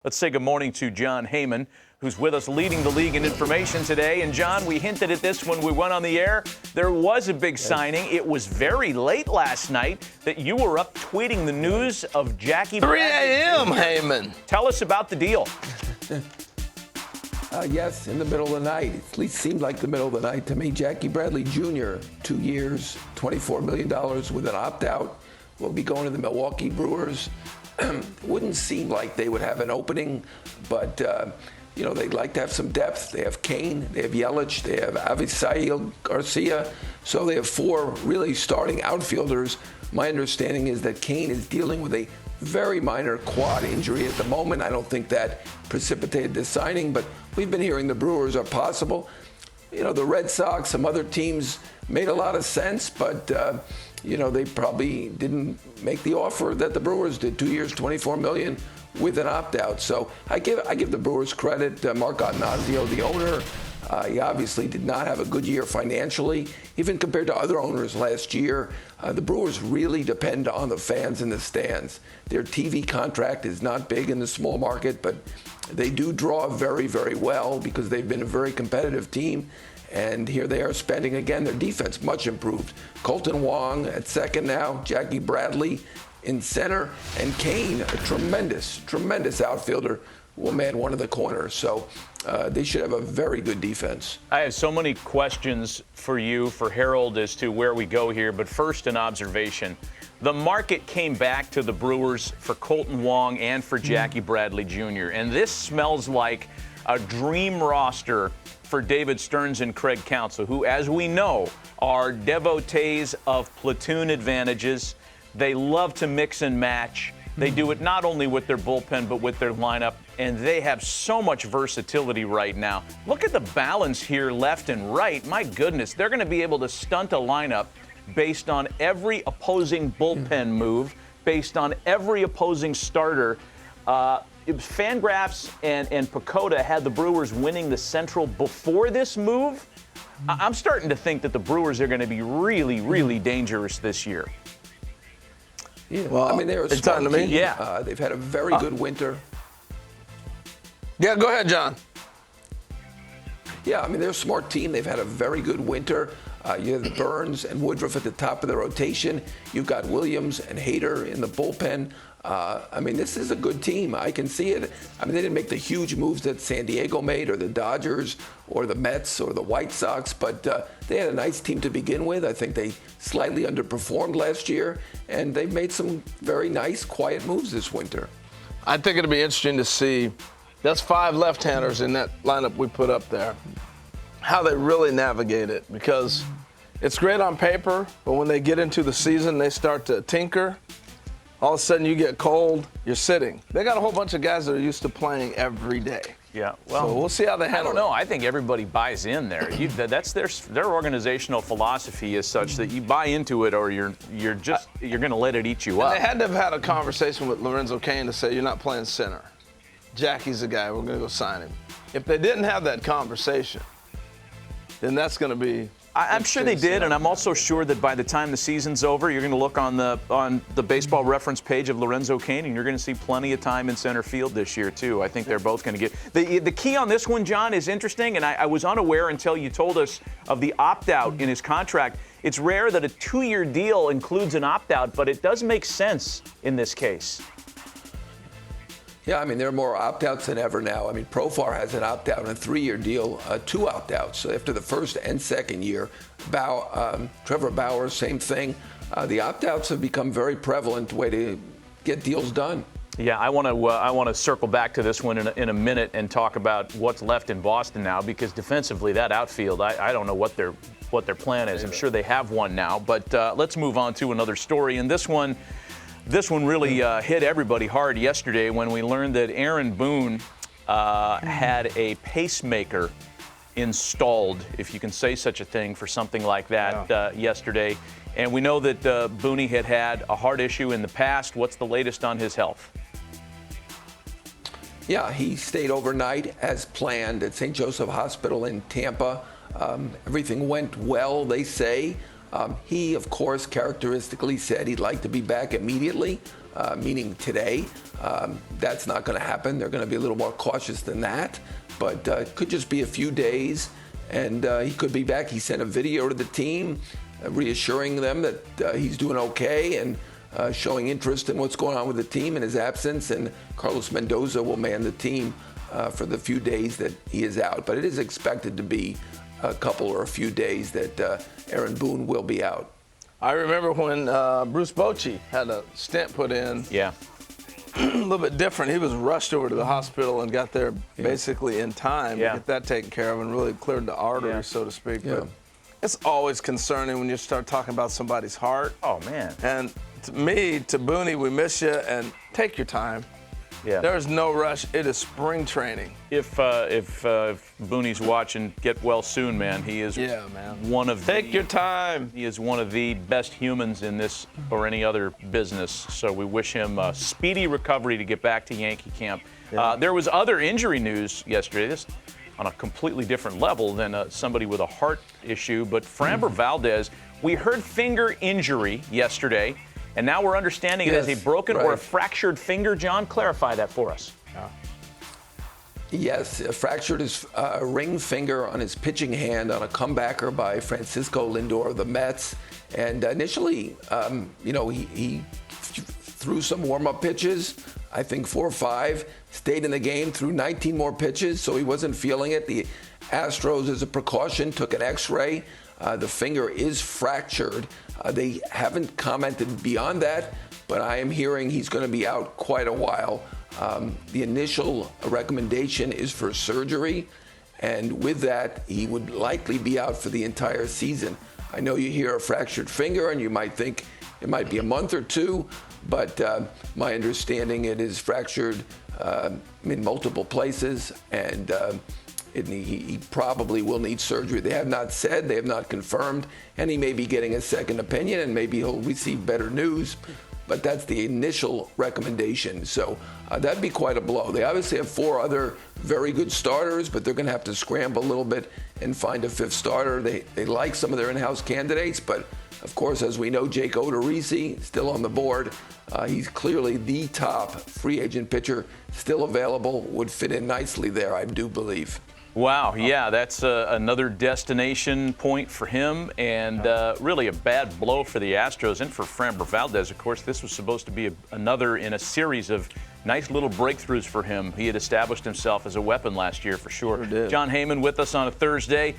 Let's say good morning to John Heyman, who's with us leading the league in information today. And, John, we hinted at this when we went on the air. There was a big signing. It was very late last night that you were up tweeting the news of Jackie 3 a.m., Heyman. Tell us about the deal. Yes, in the middle of the night. It at least seemed like the middle of the night to me. Jackie Bradley Jr., 2 years, $24 million with an opt-out, will be going to the Milwaukee Brewers. Wouldn't seem like they would have an opening, but they'd like to have some depth. They have Kane, they have Yelich, they have Avisail Garcia, so they have four really starting outfielders. My understanding is that Kane is dealing with a very minor quad injury at the moment. I don't think that precipitated this signing, but we've been hearing the Brewers are possible. The Red Sox, some other teams made a lot of sense, but they probably didn't make the offer that the Brewers did. 2 years, $24 million with an opt-out. So I give the Brewers credit. Mark Attanasio, the owner, he obviously did not have a good year financially, even compared to other owners last year. The Brewers really depend on the fans in the stands. Their TV contract is not big in the small market, but they do draw very, very well because they've been a very competitive team. And here they are spending again. Their defense much improved. Colton Wong at second now, Jackie Bradley in center, and Kane, a tremendous outfielder, will man one of the corners. So they should have a very good defense. I have so many questions for you, for Harold, as to where we go here. But first, an observation. The market came back to the Brewers for Colton Wong and for Jackie Bradley Jr. And this smells like a dream roster for David Stearns and Craig Counsell, who, as we know, are devotees of platoon advantages. They love to mix and match. They do it not only with their bullpen, but with their lineup, and they have so much versatility right now. Look at the balance here left and right. My goodness, they're going to be able to stunt a lineup based on every opposing bullpen move, based on every opposing starter. Fangraphs and Pacoda had the Brewers winning the Central before this move. I'm starting to think that the Brewers are going to be really, really dangerous this year. Yeah, well, they're a smart team. Yeah. They've had a very good winter. Yeah, go ahead, John. Yeah, they're a smart team. They've had a very good winter. You have Burns and Woodruff at the top of the rotation. You've got Williams and Hader in the bullpen. This is a good team. I can see it. They didn't make the huge moves that San Diego made, or the Dodgers, or the Mets, or the White Sox, but they had a nice team to begin with. I think they slightly underperformed last year, and they've made some very nice, quiet moves this winter. I think it'll be interesting to see. That's 5 left-handers in that lineup we put up there, how they really navigate it, because it's great on paper, but when they get into the season, they start to tinker. All of a sudden, you get cold, you're sitting. They got a whole bunch of guys that are used to playing every day. Yeah, well, so we'll see how they handle it. I don't know. I think everybody buys in there. That's their organizational philosophy is such that you buy into it, or you're going to let it eat you up. They had to have had a conversation with Lorenzo Cain to say, you're not playing center. Jackie's the guy. We're going to go sign him. If they didn't have that conversation, then that's going to be. I'm sure they did, and I'm also sure that by the time the season's over, you're going to look on the baseball reference page of Lorenzo Cain, and you're going to see plenty of time in center field this year, too. I think they're both going to get the key on this one, John, is interesting, and I was unaware until you told us of the opt-out in his contract. It's rare that a 2-year deal includes an opt-out, but it does make sense in this case. Yeah, there are more opt-outs than ever now. Profar has an opt-out in a 3-year deal, 2 opt-outs. So after the first and second year, Trevor Bauer, same thing. The opt-outs have become very prevalent way to get deals done. Yeah, I want to circle back to this one in a minute and talk about what's left in Boston now, because defensively, that outfield, I don't know what their plan is. I'm sure they have one now, but let's move on to another story. And this one really hit everybody hard yesterday when we learned that Aaron Boone had a pacemaker installed, if you can say such a thing, for something like that yesterday. And we know that Boone had a heart issue in the past. What's the latest on his health? Yeah, he stayed overnight as planned at St. Joseph Hospital in Tampa. Everything went well, they say. He, of course, characteristically said he'd like to be back immediately, meaning today. That's not going to happen. They're going to be a little more cautious than that, but could just be a few days, and he could be back. He sent a video to the team, reassuring them that he's doing okay and showing interest in what's going on with the team in his absence, and Carlos Mendoza will man the team for the few days that he is out. But it is expected to be a couple or a few days that Aaron Boone will be out. I remember when Bruce Bochy had a stent put in. Yeah. A little bit different. He was rushed over to the hospital and got there basically in time to get that taken care of and really cleared the artery, so to speak. Yeah. But it's always concerning when you start talking about somebody's heart. Oh, man. And to me, to Booney, we miss you, and take your time. Yeah. There's no rush. It is spring training. If Booney's watching, get well soon, man. He is one of Take your time. He is one of the best humans in this or any other business. So we wish him a speedy recovery to get back to Yankee camp. There was other injury news yesterday. This on a completely different level than somebody with a heart issue. But Framber Valdez, we heard finger injury yesterday. And now we're understanding it as a broken or a fractured finger. John, clarify that for us. Yes, fractured his ring finger on his pitching hand on a comebacker by Francisco Lindor of the Mets. And initially, he threw some warm-up pitches, I think 4 or 5, stayed in the game, threw 19 more pitches, so he wasn't feeling it. The Astros, as a precaution, took an X-ray. The finger is fractured. They haven't commented beyond that, but I am hearing he's going to be out quite a while. The initial recommendation is for surgery, and with that, he would likely be out for the entire season. I know you hear a fractured finger, and you might think it might be a month or 2, but my understanding it is fractured in multiple places, and he probably will need surgery. They have not said, they have not confirmed, and he may be getting a second opinion, and maybe he'll receive better news. But that's the initial recommendation. So that'd be quite a blow. They obviously have 4 other very good starters, but they're going to have to scramble a little bit and find a 5th starter. They like some of their in-house candidates, but of course, as we know, Jake Odorizzi still on the board. He's clearly the top free agent pitcher, still available, would fit in nicely there, I do believe. Wow, yeah, that's another destination point for him, and really a bad blow for the Astros and for Framber Valdez. Of course, this was supposed to be another in a series of nice little breakthroughs for him. He had established himself as a weapon last year for sure. Sure did. John Heyman with us on a Thursday.